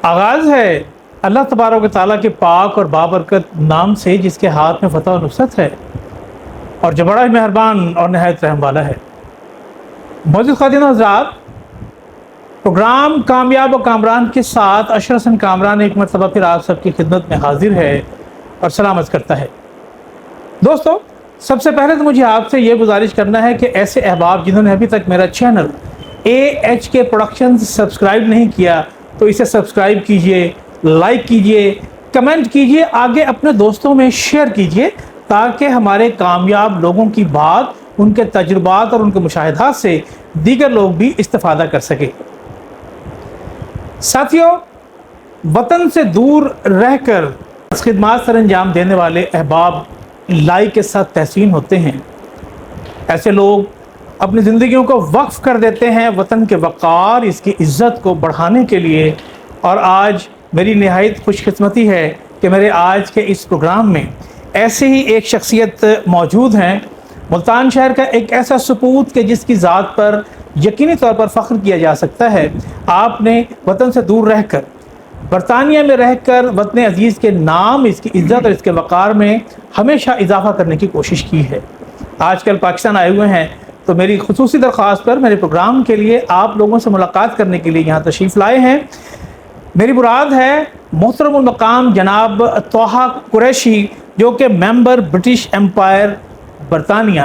آغاز ہے اللہ تبارک و تعالیٰ کے پاک اور بابرکت نام سے جس کے ہاتھ میں فتح و نصرت ہے اور جو بڑا ہی مہربان اور نہایت رحم والا ہے۔ معزز خواتین و حضرات، پروگرام کامیاب و کامران کے ساتھ اشرف حسن کامران ایک مرتبہ پھر آپ سب کی خدمت میں حاضر ہے اور سلام عرض کرتا ہے۔ دوستو، سب سے پہلے تو مجھے آپ سے یہ گزارش کرنا ہے کہ ایسے احباب جنہوں نے ابھی تک میرا چینل AHK پروڈکشنز سبسکرائب نہیں کیا تو اسے سبسکرائب کیجئے، لائک کیجئے، کمنٹ کیجئے، آگے اپنے دوستوں میں شیئر کیجئے تاکہ ہمارے کامیاب لوگوں کی بات، ان کے تجربات اور ان کے مشاہدات سے دیگر لوگ بھی استفادہ کر سکے۔ ساتھیوں، وطن سے دور رہ کر خدمات سر انجام دینے والے احباب لائی کے ساتھ تحسین ہوتے ہیں۔ ایسے لوگ اپنی زندگیوں کو وقف کر دیتے ہیں وطن کے وقار، اس کی عزت کو بڑھانے کے لیے، اور آج میری نہایت خوش قسمتی ہے کہ میرے آج کے اس پروگرام میں ایسے ہی ایک شخصیت موجود ہیں، ملتان شہر کا ایک ایسا سپوت کہ جس کی ذات پر یقینی طور پر فخر کیا جا سکتا ہے۔ آپ نے وطن سے دور رہ کر، برطانیہ میں رہ کر وطن عزیز کے نام، اس کی عزت اور اس کے وقار میں ہمیشہ اضافہ کرنے کی کوشش کی ہے۔ آج کل پاکستان آئے ہوئے ہیں تو میری خصوصی درخواست پر میرے پروگرام کے لیے آپ لوگوں سے ملاقات کرنے کے لیے یہاں تشریف لائے ہیں۔ میری مراد ہے محترم المقام جناب طٰہٰ قریشی، جو کہ ممبر برٹش امپائر برطانیہ،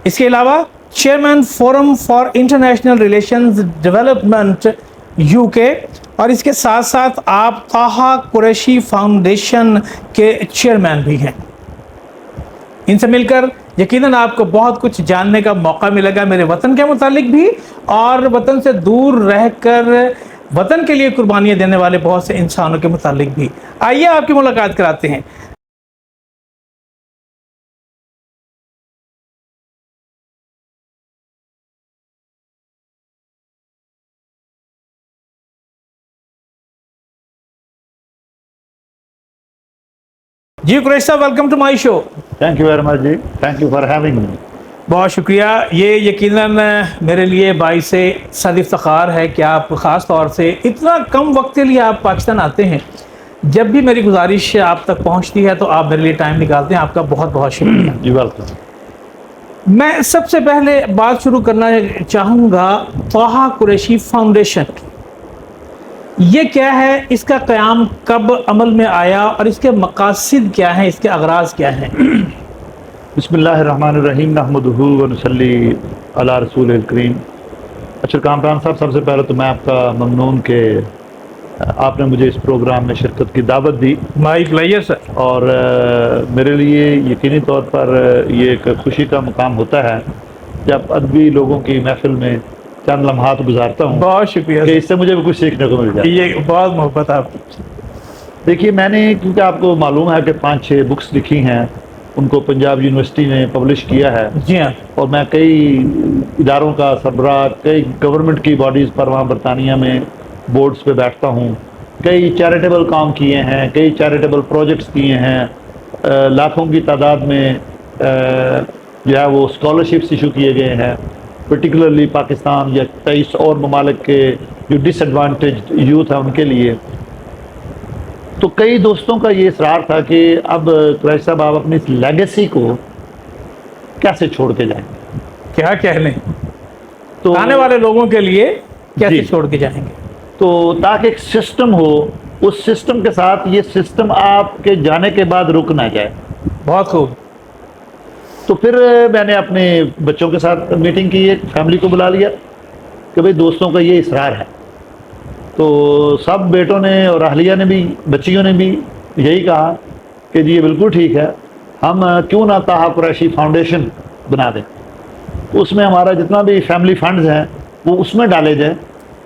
اس کے علاوہ chairman forum for international relations development UK، اور اس کے ساتھ ساتھ آپ طٰہٰ قریشی فاؤنڈیشن کے چیئرمین بھی ہیں۔ ان سے مل کر یقیناً آپ کو بہت کچھ جاننے کا موقع ملے گا میرے وطن کے متعلق بھی، اور وطن سے دور رہ کر وطن کے لیے قربانیاں دینے والے بہت سے انسانوں کے متعلق بھی۔ آئیے آپ کی ملاقات کراتے ہیں۔ جی قریش صاحب، welcome to my show. Thank you very much جی، thank you for having me. بہت شکریہ۔ یہ یقیناً میرے لیے باعث صد افتخار ہے کہ آپ خاص طور سے اتنا کم وقت کے لیے آپ پاکستان آتے ہیں۔ جب بھی میری گزارش آپ تک پہنچتی ہے تو آپ میرے لیے ٹائم نکالتے ہیں، آپ کا بہت بہت شکریہ۔ جی ویلکم۔ میں سب سے پہلے بات شروع کرنا چاہوں گا طٰہٰ قریشی فاؤنڈیشن، یہ کیا ہے، اس کا قیام کب عمل میں آیا اور اس کے مقاصد کیا ہیں، اس کے اغراض کیا ہیں؟ بسم اللہ الرحمن الرحیم، نحمدہ ونصلی علی رسول الکریم۔ اچھا کامران صاحب، سب سے پہلے تو میں آپ کا ممنون کہ آپ نے مجھے اس پروگرام میں شرکت کی دعوت دی، مائی پلیئر سر۔ اور میرے لیے یقینی طور پر یہ ایک خوشی کا مقام ہوتا ہے جب ادبی لوگوں کی محفل میں چند لمحات گزارتا ہوں۔ بہت شکریہ کہ اس سے مجھے بھی کچھ سیکھنے کو مل جائے۔ یہ بہت محبت آپ کی۔ دیکھیے، میں نے، کیونکہ آپ کو معلوم ہے کہ 5-6 بکس لکھی ہیں، ان کو پنجاب یونیورسٹی نے پبلش کیا ہے، جی ہاں، اور میں کئی اداروں کا سربراہ، کئی گورنمنٹ کی باڈیز پر وہاں برطانیہ میں بورڈز پہ بیٹھتا ہوں، کئی چیریٹیبل کام کیے ہیں، کئی چیریٹیبل پروجیکٹس کیے ہیں، لاکھوں کی تعداد میں جو ہے وہ اسکالرشپس ایشو کیے گئے ہیں، پرٹیکولرلی پاکستان یا 23 اور ممالک کے جو ڈس ایڈوانٹیجڈ یوتھ ہیں ان کے لیے۔ تو کئی دوستوں کا یہ اصرار تھا کہ اب قریش صاحب آپ اپنی اس لیگیسی کو کیسے چھوڑ کے جائیں گے؟ کیا کہنے، تو آنے والے لوگوں کے لیے کیسے جی، چھوڑ کے جائیں گے؟ تو تاکہ ایک سسٹم ہو، اس سسٹم کے ساتھ یہ سسٹم آپ کے جانے کے بعد رک نہ جائے۔ بہت خوب۔ تو پھر میں نے اپنے بچوں کے ساتھ میٹنگ کی، ایک فیملی کو بلا لیا کہ بھئی دوستوں کا یہ اصرار ہے۔ تو سب بیٹوں نے اور اہلیہ نے بھی، بچیوں نے بھی یہی کہا کہ جی یہ بالکل ٹھیک ہے، ہم کیوں نہ طٰہٰ قریشی فاؤنڈیشن بنا دیں، اس میں ہمارا جتنا بھی فیملی فنڈز ہیں وہ اس میں ڈالے جائیں۔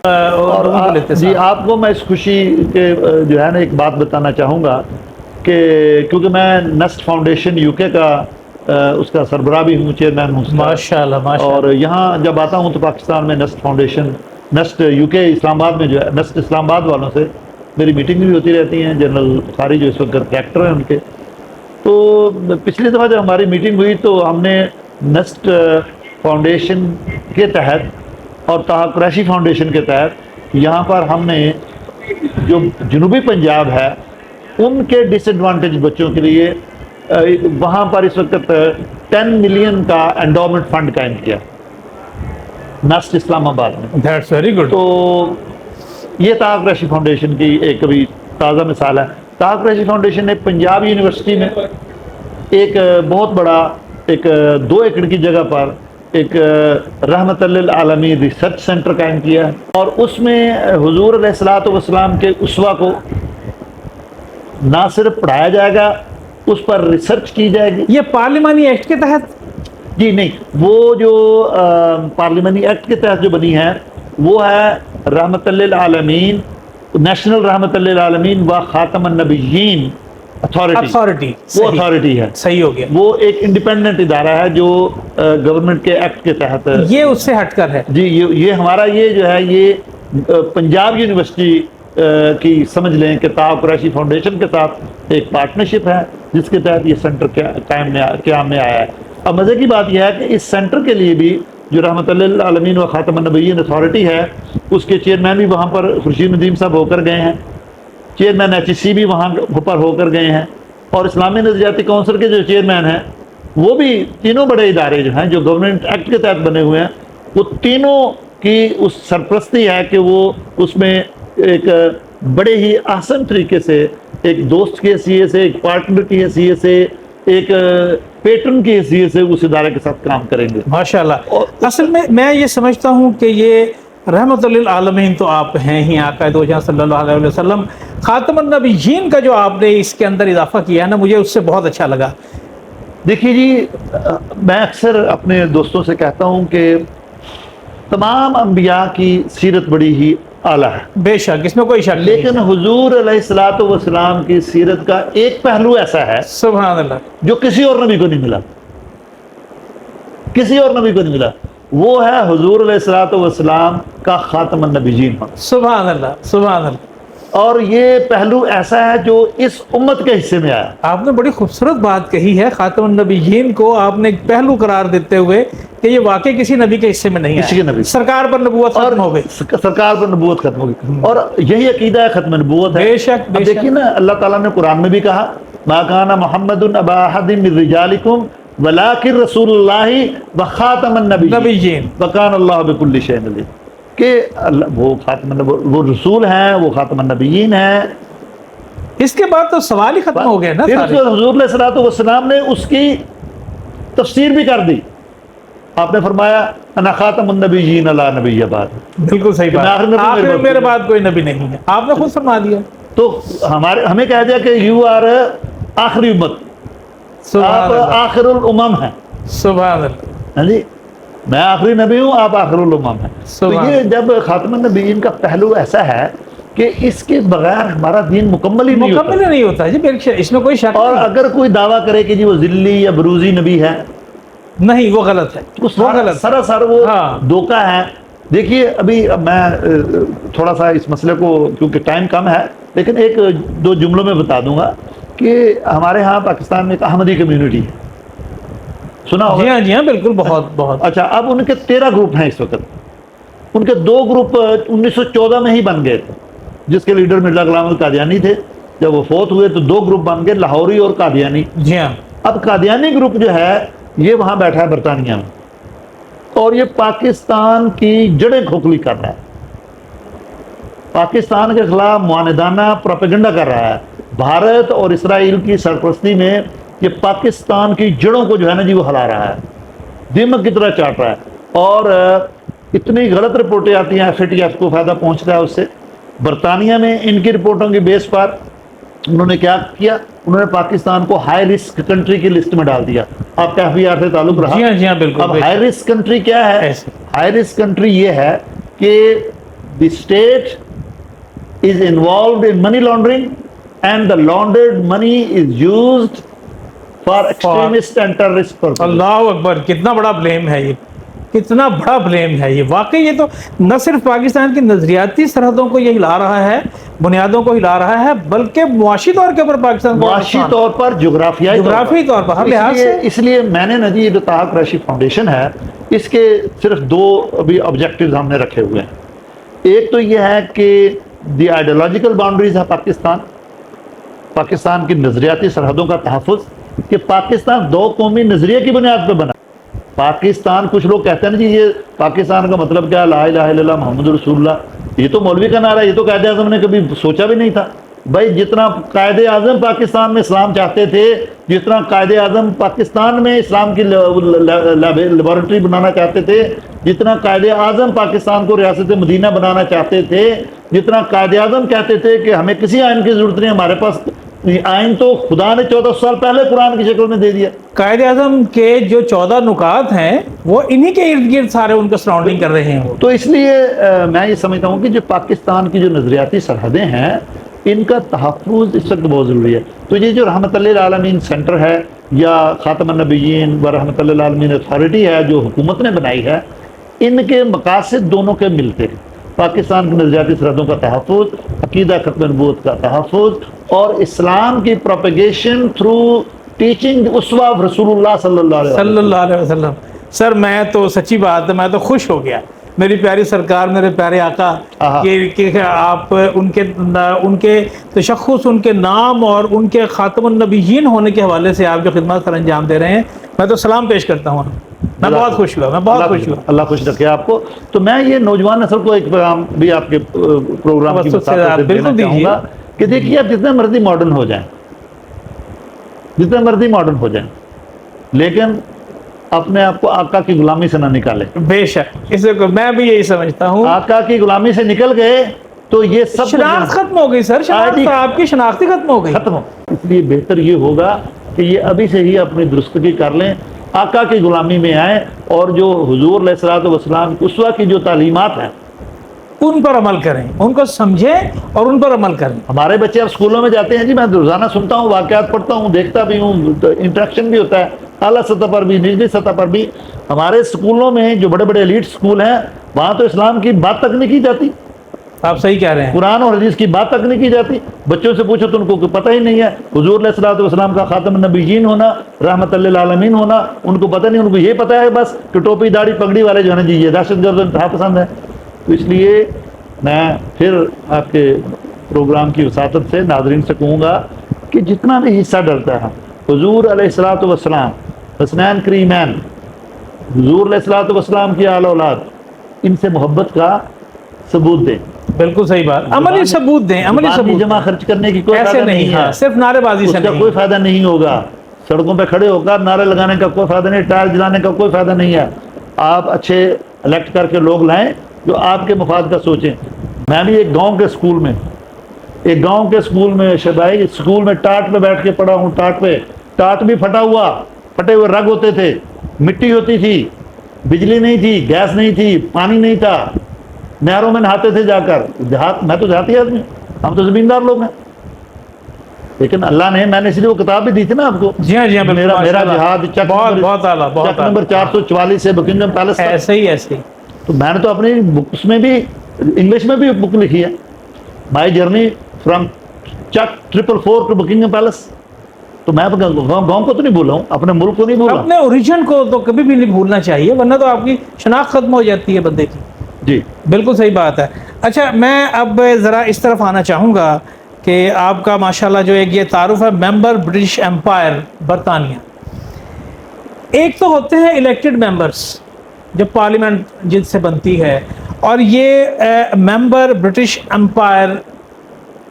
اور جی آپ کو میں اس خوشی کے جو ہے نا ایک بات بتانا چاہوں گا کہ کیونکہ میں نسٹ فاؤنڈیشن UK کا اس کا سربراہ بھی ہوں، چیئرمین ہوں۔ ماشاءاللہ ماشاءاللہ۔ اور یہاں جب آتا ہوں تو پاکستان میں نسٹ فاؤنڈیشن، نسٹ UK اسلام آباد میں جو ہے، نسٹ اسلام آباد والوں سے میری میٹنگ بھی ہوتی رہتی ہیں، جنرل بخاری جو اس وقت ڈائریکٹر ہیں ان کے۔ تو پچھلی دفعہ جب ہماری میٹنگ ہوئی تو ہم نے نسٹ فاؤنڈیشن کے تحت اور طٰہٰ قریشی فاؤنڈیشن کے تحت یہاں پر ہم نے جو جنوبی پنجاب ہے ان کے ڈس ایڈوانٹیج بچوں کے لیے وہاں پر اس وقت 10 ملین کا انڈومنٹ فنڈ قائم کیا نسٹ اسلام آباد میں. That's very good. تو یہ طاق قریشی فاؤنڈیشن کی ایک ابھی تازہ مثال ہے. طاق قریشی فاؤنڈیشن نے پنجاب یونیورسٹی میں ایک بہت بڑا ایک 2 ایکڑ کی جگہ پر ایک رحمت للعالمین ریسرچ سینٹر قائم کیا ہے اور اس میں حضور علیہ الصلوۃ والسلام کے اسوہ کو نہ صرف پڑھایا جائے گا اس پر ریسرچ کی جائے گی. یہ پارلیمانی ایکٹ کے تحت؟ جی نہیں, وہ جو پارلیمانی ایکٹ کے تحت جو بنی ہے وہ ہے رحمت للعالمین نیشنل رحمت للعالمین و خاتم النبیین اتھارٹی. وہ اتھارٹی ہے, صحیح ہو گیا. وہ ایک انڈیپینڈنٹ ادارہ ہے جو گورنمنٹ کے ایکٹ کے تحت, یہ اس سے ہٹ کر ہے. جی یہ ہمارا یہ جو ہے یہ پنجاب یونیورسٹی کی سمجھ لیں کہ طاق قریشی فاؤنڈیشن کے ساتھ ایک پارٹنرشپ ہے جس کے تحت یہ سینٹر قیام میں آیا ہے. اب مزے کی بات یہ ہے کہ اس سینٹر کے لیے بھی جو رحمت للعالمین و خاتم النبیین اتھارٹی ہے اس کے چیئرمین بھی وہاں پر خورشید ندیم صاحب ہو کر گئے ہیں, چیئرمین HEC بھی وہاں پر ہو کر گئے ہیں, اور اسلامی نظریاتی کونسل کے جو چیئرمین ہیں وہ بھی تینوں بڑے ادارے جو ہیں جو گورنمنٹ ایکٹ کے تحت بنے ہوئے ہیں وہ تینوں کی اس سرپرستی ہے کہ وہ اس میں ایک بڑے ہی احسن طریقے سے ایک دوست کی حیثیت سے, ایک پارٹنر کی حیثیت سے, ایک پیٹرن کی حیثیت سے اس ادارے کے ساتھ کام کریں گے. ماشاءاللہ. اصل میں یہ سمجھتا ہوں کہ یہ رحمت للعالمین تو آپ ہیں ہی, آقا دو جہاں صلی اللہ علیہ وسلم, خاتم النبیین کا جو آپ نے اس کے اندر اضافہ کیا ہے نا مجھے اس سے بہت اچھا لگا. دیکھیے جی, میں اکثر اپنے دوستوں سے کہتا ہوں کہ تمام انبیاء کی سیرت بڑی ہی اعلیٰ ہے, بے شک اس میں کوئی شک نہیں, لیکن حضور علیہ الصلوۃ والسلام کی سیرت کا ایک پہلو ایسا ہے سبحان اللہ, جو کسی اور نبی کو نہیں ملا, کسی اور نبی کو نہیں ملا, وہ ہے حضور علیہ الصلوۃ والسلام کا خاتم النبیین. سبحان اللہ سبحان اللہ. اور یہ پہلو ایسا ہے جو اس امت کے حصے میں آیا. آپ نے بڑی خوبصورت بات کہی ہے, خاتم النبیین کو آپ نے ایک پہلو قرار دیتے ہوئے کہ یہ واقعی کسی نبی کے حصے میں نہیں ہے, کسی کے نبی, سرکار پر نبوت ختم ہو گئی, سرکار پر نبوت ختم ہو گئی, اور یہی عقیدہ ہے ختم نبوت ہے. بے شک. اب دیکھیے نا, اللہ تعالیٰ نے قرآن میں بھی کہا ما کان محمد ابا احد من رجالکم ولکن رسول اللہ وخاتم النبیین وکان اللہ بکل شیء علیم, کہ وہ خاتم وہ رسول ہیں, وہ خاتم النبیین ہیں. اس کے بعد تو سوال ہی ختم ہو گیا نا. پھر حضور علیہ الصلوۃ والسلام نے اس کی تفسیر بھی کر دی. آپ نے فرمایا انا خاتم النبیین لا نبی بعد. بالکل صحیح بات, آخر میرے بعد کوئی نبی نہیں ہے, آپ نے خود فرما دیا. تو ہمیں کہہ دیا کہ یو آر آخری امت, آپ آخر الامم ہیں. سبحان اللہ. ہاں جی, میں آخری نبی ہوں, آپ آخر الامم ہیں. تو یہ جب خاتم النبیین کا پہلو ایسا ہے کہ اس کے بغیر ہمارا دین مکمل ہی نہیں ہوتا جی, اس میں کوئی شک. اور اگر کوئی دعویٰ کرے کہ جی وہ ذلی یا بروزی نبی ہے, نہیں, وہ غلط ہے, وہ غلط, سراسر وہ دھوکہ ہے. دیکھیے ابھی میں تھوڑا سا اس مسئلے کو کیونکہ ٹائم کم ہے لیکن ایک دو جملوں میں بتا دوں گا کہ ہمارے ہاں پاکستان میں ایک احمدی کمیونٹی ہے, سنا ہوگا؟ جی ہاں بالکل, بہت. اچھا, اب ان کے 13 گروپ ہیں اس وقت. ان کے 2 گروپ 1914 میں ہی بن گئے تھے, جس کے لیڈر مرزا غلام احمد قادیانی تھے. جب وہ فوت ہوئے تو 2 گروپ بن گئے, لاہوری اور قادیانی. جی ہاں. اب قادیانی گروپ جو ہے یہ وہاں بیٹھا ہے برطانیہ میں, اور یہ پاکستان کی جڑیں کھوکھلی کر رہا ہے, پاکستان کے خلاف معاندانہ پروپیگنڈا کر رہا ہے. بھارت اور اسرائیل کی سرپرستی میں یہ پاکستان کی جڑوں کو جو ہے نا جی وہ ہلا رہا ہے, دیمک کی طرح چاٹ رہا ہے. اور اتنی غلط رپورٹیں آتی ہیں, FATF کو فائدہ پہنچتا ہے اس سے. برطانیہ میں ان کی رپورٹوں کی بیس پر انہوں نے کیا کیا, انہوں نے پاکستان کو ہائی رسک کنٹری کی لسٹ میں ڈال دیا. آپ کا FBR سے تعلق رہا. جی ہاں بالکل. اب ہائی رسک کنٹری کیا ہے؟ ہائی رسک کنٹری یہ ہے کہ the state is involved in money laundering and the laundered money is used for extremist and terrorist purpose. اللہ اکبر, کتنا بڑا بلیم ہے یہ, کتنا بڑا بلیم ہے یہ. واقعی یہ تو نہ صرف پاکستان کی نظریاتی سرحدوں کو یہ ہلا رہا ہے, بنیادوں کو ہلا رہا ہے, بلکہ معاشی طور کے اوپر پاکستان معاشی طور پر, جغرافیائی طور پر ہر لحاظ سے. اس لیے میں نے نا جی جو طاق قریشی فاؤنڈیشن ہے اس کے صرف 2 ابھی آبجیکٹیوز ہم نے رکھے ہوئے ہیں. ایک تو یہ ہے کہ دی آئیڈیالوجیکل باؤنڈریز ہے پاکستان کی نظریاتی سرحدوں کا تحفظ، کہ پاکستان دو قومی نظریے کی بنیاد پہ بنا۔ پاکستان، کچھ لوگ کہتے ہیں نا جی یہ پاکستان کا مطلب کیا، لا الہ الا اللہ محمد رسول اللہ، یہ تو مولوی کا نعرہ ہے، یہ تو قائد اعظم نے کبھی سوچا بھی نہیں تھا۔ بھائی جتنا قائد اعظم پاکستان میں اسلام چاہتے تھے، جتنا قائد اعظم پاکستان میں اسلام کی لیبارٹری بنانا چاہتے تھے، جتنا قائد اعظم پاکستان کو ریاست مدینہ بنانا چاہتے تھے، جتنا قائد اعظم کہتے تھے کہ ہمیں کسی آئین کی ضرورت نہیں، ہمارے پاس آئین تو خدا نے 14 سال پہلے قرآن کی شکل میں دے دیا۔ قائد اعظم کے جو 14 نکات ہیں وہ انہی کے ارد گرد سارے ان کو سراؤنڈنگ کر رہے ہیں۔ تو اس لیے میں یہ سمجھتا ہوں کہ جو پاکستان کی جو نظریاتی سرحدیں ہیں ان کا تحفظ اس وقت بہت ضروری ہے۔ تو یہ جو رحمت للعالمین سینٹر ہے یا خاتم النبیین و رحمت للعالمین اتھارٹی ہے جو حکومت نے بنائی ہے، ان کے مقاصد دونوں کے ملتے ہیں، پاکستان کی نظریاتی سرحدوں کا تحفظ، عقیدہ ختم نبوت کا تحفظ، اور اسلام کی پروپیگیشن تھرو ٹیچنگ اسوہ رسول اللہ صلی اللہ علیہ وسلم۔ سر میں تو سچی بات ہے، میں تو خوش ہو گیا، میری پیاری سرکار، میرے پیارے آقا، کہ آپ ان کے تشخص، ان کے نام اور ان کے خاتم النبیین ہونے کے حوالے سے آپ جو خدمات سر انجام دے رہے ہیں، میں تو سلام پیش کرتا ہوں۔ میں بہت خوش ہوا، میں بہت خوش ہوا۔ اللہ خوش رکھے آپ کو۔ تو میں یہ نوجوان نسل کو ایک پیغام بھی آپ کے پروگرام کی وساطت سے دینا چاہوں گا کہ دیکھیے آپ جتنے مرضی ماڈرن ہو جائیں، جتنے مرضی ماڈرن ہو جائیں، لیکن اپنے آپ کو آقا کی غلامی سے نہ نکالے۔ بے شک، اس کو میں بھی یہی سمجھتا ہوں۔ آقا کی غلامی سے نکل گئے تو یہ سب شناخت ختم ہو گئی سر، شناخت آپ کی شناختی ختم ہو گئی، ختم ہو۔ اس لیے بہتر یہ ہوگا کہ یہ ابھی سے ہی اپنی درستگی کر لیں، آقا کی غلامی میں آئیں، اور جو حضور علیہ الصلوۃ والسلام اسوہ کی جو تعلیمات ہیں ان پر عمل کریں، ان کو سمجھیں اور ان پر عمل کریں۔ ہمارے بچے اب اسکولوں میں جاتے ہیں جی، میں روزانہ سنتا ہوں، واقعات پڑھتا ہوں، دیکھتا بھی ہوں، انٹریکشن بھی ہوتا ہے، اعلیٰ سطح پر بھی، نچلی سطح پر بھی۔ ہمارے اسکولوں میں جو بڑے بڑے ایلیٹ اسکول ہیں وہاں تو اسلام کی بات تک نہیں کی جاتی، آپ صحیح کہہ رہے ہیں، قرآن اور حدیث کی بات تک نہیں کی جاتی۔ بچوں سے پوچھو تو ان کو پتہ ہی نہیں ہے حضور علیہ الصلوۃ والسلام کا خاتم النبیین ہونا، رحمت للعالمین ہونا، ان کو پتہ نہیں، ان کو یہ پتہ ہے بس کہ ٹوپی داڑھی پگڑی والے جو ہیں جی یہ دہشت گرد انتہا پسند ہے۔ تو اس لیے میں پھر آپ کے پروگرام کی وساطت سے ناظرین سے کہوں گا کہ جتنا بھی حصہ ڈلتا ہے حضور علیہ الصلوۃ والسلام، حسنین کریمین، حضور علیہ الصلوۃ والسلام کی آل اولاد، ان سے محبت کا ثبوت دیں، بالکل صحیح بات، عملی ثبوت دیں، عملی ثبوت جمع خرچ کرنے کی کوئی ایسے فائدہ نہیں نہیں ہے، ہے، صرف نعرے بازی اس سے کا نہیں، کوئی فائدہ نہیں ہوگا، سڑکوں پہ کھڑے ہو کر نعرے لگانے کا کوئی فائدہ نہیں، ٹائر جلانے کا کوئی فائدہ نہیں ہے۔ آپ اچھے الیکٹ کر کے لوگ لائیں جو آپ کے مفاد کا سوچیں۔ میں بھی ایک گاؤں کے اسکول میں شبائی اسکول میں ٹاٹ پہ بیٹھ کے پڑھا ہوں، ٹاٹ بھی پھٹے ہوئے رگ ہوتے تھے، مٹی ہوتی تھی، بجلی نہیں تھی، گیس نہیں تھی، پانی نہیں تھا، نہروں میں نہاتے تھے جا کر۔ میں تو دیہاتی آدمی، ہم تو زمیندار لوگ ہیں، لیکن اللہ نے، میں نے اس لیے وہ کتاب بھی دی تھی نا آپ کو، جی ہاں جی ہاں، میرا جہاد، بہت اعلیٰ، چک نمبر 444 سے بکنگم پیلس، ایسے ہی تو میں نے تو اپنی اس میں بھی انگلش میں بھی بک لکھی ہے، مائی جرنی فرام چک 444 ٹو بکنگم پیلس۔ تو میں گاؤں کو تو نہیں بولا ہوں، اپنے ملک کو نہیں بولا، اپنے اوریجن کو تو کبھی بھی نہیں بھولنا چاہیے، ورنہ تو آپ کی شناخت ختم ہو جاتی ہے بندے کی۔ جی بالکل صحیح بات ہے۔ اچھا میں اب ذرا اس طرف آنا چاہوں گا کہ آپ کا ماشاءاللہ جو ایک یہ تعارف ہے، ممبر برٹش امپائر برطانیہ، ایک تو ہوتے ہیں الیکٹڈ ممبرس جو پارلیمنٹ جن سے بنتی ہے، اور یہ ممبر برٹش امپائر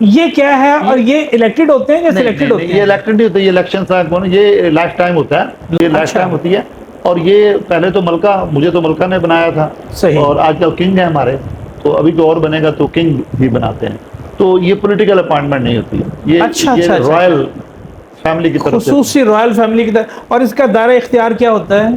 یہ کیا ہے، اور یہ الیکٹڈ ہوتے ہیں یا سلیکٹڈ ہوتے ہیں؟ یہ الیکٹڈ نہیں ہوتے، یہ الیکشن یہ لائف ٹائم ہوتا ہے، یہ لائف ٹائم ہوتی ہے، اور یہ پہلے تو مجھے تو ملکہ نے بنایا تھا، صحیح، اور آج کل کنگ ہے ہمارے، تو ابھی تو اور بنے گا تو کنگ بھی بناتے ہیں، تو یہ پولیٹیکل اپوائنٹمنٹ نہیں ہوتی ہے، یہ رائل فیملی کی طرف سے، خصوصی رائل فیملی کی طرف۔ اور اس کا دائرہ اختیار کیا ہوتا ہے؟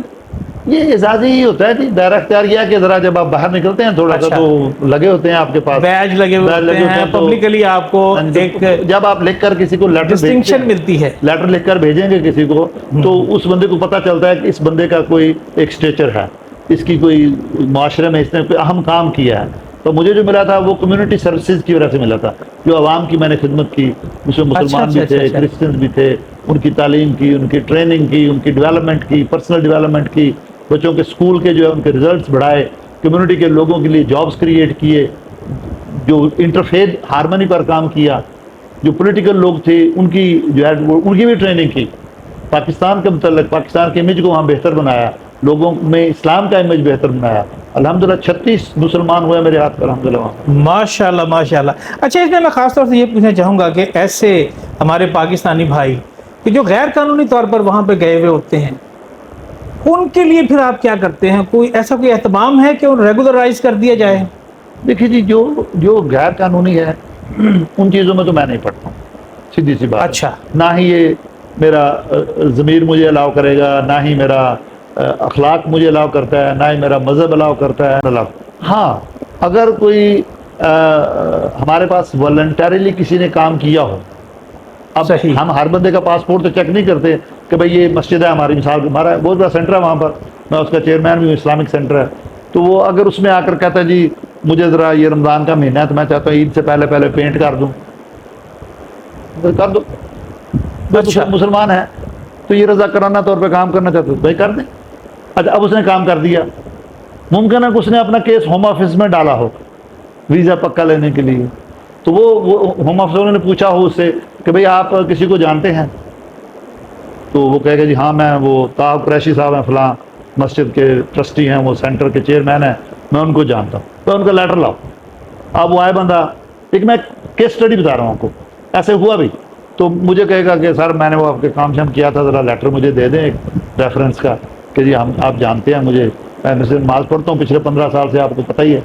یہ اعزازی ہی ہوتا ہے جی، دائرہ اختیار یہ ہے کہ ذرا جب آپ باہر نکلتے ہیں تھوڑا سا تو لگے ہوتے ہیں آپ کے پاس، بیج لگے ہوتے ہیں، پبلکلی آپ کو ایک جب آپ لکھ کر کسی کو ڈسٹنکشن ملتی ہے، لیٹر لکھ کر بھیجیں گے کسی کو، تو اس بندے کو پتہ چلتا ہے کہ اس بندے کا کوئی ایک سٹیچر ہے، اس کی کوئی معاشرے میں اس نے کوئی اہم کام کیا ہے۔ تو مجھے جو ملا تھا وہ کمیونٹی سروسز کی وجہ سے ملا تھا، جو عوام کی میں نے خدمت کی، اس میں مسلمان بھی تھے، کرسچنز بھی تھے، ان کی تعلیم کی، ان کی ٹریننگ کی، ان کی ڈیولپمنٹ کی، پرسنل ڈیولپمنٹ کی، بچوں کے اسکول کے جو ہے ان کے ریزلٹس بڑھائے، کمیونٹی کے لوگوں کے لیے جابس کریٹ کیے، جو انٹرفیتھ ہارمنی پر کام کیا، جو پولیٹیکل لوگ تھے ان کی جو ہے ان کی بھی ٹریننگ کی، پاکستان کے متعلق پاکستان کے امیج کو وہاں بہتر بنایا، لوگوں میں اسلام کا امیج بہتر بنایا. الحمدللہ 36 مسلمان ہوئے میرے ہاتھ پر الحمدللہ وہاں. ماشاء اللہ ماشاء اللہ. اچھا اس میں خاص طور سے یہ پوچھنا چاہوں گا کہ ایسے ہمارے پاکستانی بھائی کہ جو غیر قانونی طور پر وہاں پہ گئے ہوئے ہوتے ہیں، ان کے لیے پھر آپ کیا کرتے ہیں؟ کوئی ایسا کوئی اہتمام ہے کہ ان ریگولرائز کر دیا جائے؟ دیکھیے جی، جو غیر قانونی ہے ان چیزوں میں تو میں نہیں پڑھتا ہوں، سیدھی سی بات. اچھا. نہ ہی یہ میرا ضمیر مجھے الاؤ کرے گا، نہ ہی میرا اخلاق مجھے الاؤ کرتا ہے، نہ ہی میرا مذہب الاؤ کرتا ہے. ہاں اگر کوئی ہمارے پاس والنٹریلی کسی نے کام کیا ہو، اب صحیح. ہم ہر بندے کا پاسپورٹ تو چیک نہیں کرتے کہ بھئی یہ مسجد ہے ہماری، مثال ہمارا بہت بڑا سینٹر ہے وہاں پر، میں اس کا چیئرمین بھی ہوں، اسلامک سینٹر ہے. تو وہ اگر اس میں آ کر کہتا ہے جی مجھے ذرا یہ رمضان کا مہینہ ہے تو میں چاہتا ہوں عید سے پہلے پہلے پینٹ کر دوں، کر دو. اچھا. مسلمان ہے تو یہ رضاکارانہ طور پہ کام کرنا چاہتے بھائی کر دیں. اچھا اب اس نے کام کر دیا، ممکن ہے کہ اس نے اپنا کیس ہوم آفس میں ڈالا ہو ویزا پکا لینے کے لیے، تو وہ ہوم آفس والوں نے پوچھا ہو اس سے کہ بھئی آپ کسی کو جانتے ہیں؟ تو وہ کہے گا جی ہاں میں وہ طاہر قریشی صاحب ہیں، فلاں مسجد کے ٹرسٹی ہیں، وہ سینٹر کے چیئرمین ہیں، میں ان کو جانتا ہوں. تو ان کا لیٹر لاؤ. اب وہ آئے بندہ، ایک میں کیس اسٹڈی بتا رہا ہوں آپ کو، ایسے ہوا بھی. تو مجھے کہے گا کہ سر میں نے وہ آپ کے کام شام کیا تھا، ذرا لیٹر مجھے دے دیں ایک ریفرنس کا کہ جی آپ جانتے ہیں مجھے، میں نماز پڑھتا ہوں پچھلے 15 سال سے، آپ کو پتہ ہی ہے.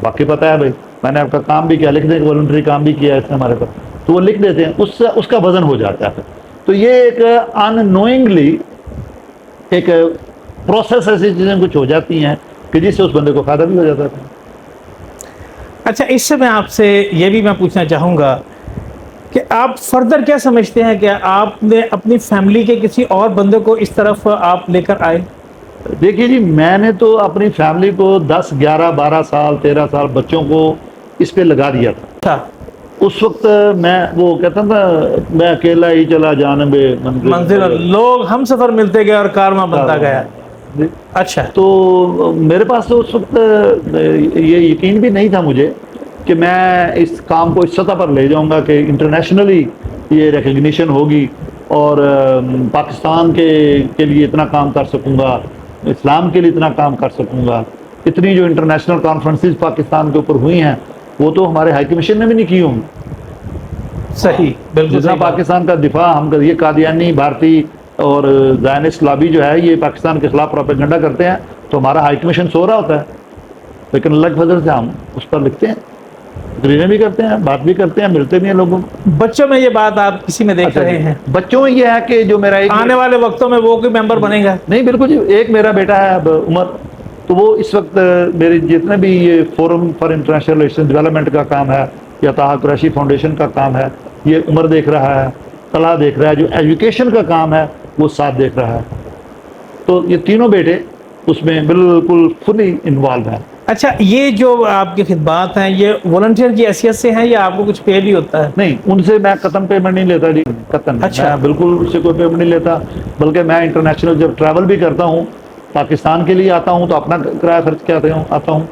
باقی پتہ ہے بھائی میں نے آپ کا کام بھی کیا، لکھ دیں والنٹری کام بھی کیا ہے اس نے ہمارے پاس، تو وہ لکھ دیتے ہیں، اس کا وزن ہو جاتا ہے. تو یہ ایک ان نوئنگلی ایک پروسیس ایسی چیزیں کچھ ہو جاتی ہیں کہ جس سے اس بندے کو فائدہ بھی ہو جاتا ہے. اچھا اس سے میں آپ سے یہ بھی میں پوچھنا چاہوں گا کہ آپ فردر کیا سمجھتے ہیں کہ آپ نے اپنی فیملی کے کسی اور بندے کو اس طرف آپ لے کر آئے؟ دیکھیے جی، میں نے تو اپنی فیملی کو 10 11 12 سال 13 سال بچوں کو اس پہ لگا دیا تھا. تھا اس وقت میں وہ کہتا تھا میں اکیلا ہی چلا جانب منزل، لوگ ہم سفر ملتے گئے اور کارواں بنتا گیا. اچھا. تو میرے پاس تو اس وقت یہ یقین بھی نہیں تھا مجھے کہ میں اس کام کو اس سطح پر لے جاؤں گا کہ انٹرنیشنلی یہ ریکگنیشن ہوگی اور پاکستان کے لیے اتنا کام کر سکوں گا، اسلام کے لیے اتنا کام کر سکوں گا. اتنی جو انٹرنیشنل کانفرنسز پاکستان کے اوپر ہوئی ہیں وہ تو ہمارے ہائی کمیشن نے بھی نہیں کی ہوں. صحیح، بالکل جتنا صحیح بات. پاکستان کا دفاع ہم یہ قادیانی بھارتی اور زائنسٹ لابی جو ہے یہ پاکستان کے خلاف پروپیگنڈا کرتے ہیں تو ہمارا ہائی کمیشن سو رہا ہوتا ہے، لیکن اللہ کے فضل سے ہم اس پر لکھتے ہیں، تقریریں بھی کرتے ہیں، بات بھی کرتے ہیں، ملتے بھی ہیں لوگوں کو. بچوں میں یہ بات آپ کسی میں دیکھ رہے ہیں؟ بچوں میں یہ ہے کہ جو میرا ایک آنے والے وقتوں میں وہ کوئی ممبر بنے گا؟ نہیں بالکل جی، ایک میرا بیٹا ہے اب عمر، تو وہ اس وقت میرے جتنے بھی یہ forum for international relation development کا کام ہے یا طاہر قریشی فاؤنڈیشن کا کام ہے، یہ عمر دیکھ رہا ہے، طلحہ دیکھ رہا ہے، جو ایجوکیشن کا کام ہے وہ ساتھ دیکھ رہا ہے. تو یہ تینوں بیٹے اس میں بالکل فلی انوالو ہیں. اچھا یہ جو آپ کی خدمات ہیں یہ والنٹیئر کی حیثیت سے ہیں یا آپ کو کچھ پے بھی ہوتا ہے؟ نہیں، ان سے میں قطن پیمنٹ نہیں لیتا جی، قطن اچھا. میں بالکل اس سے کوئی پیمنٹ نہیں لیتا، بلکہ میں انٹرنیشنل جب ٹریول بھی کرتا ہوں پاکستان کے لیے آتا ہوں تو اپنا کرایہ خرچ کے آتا ہوں.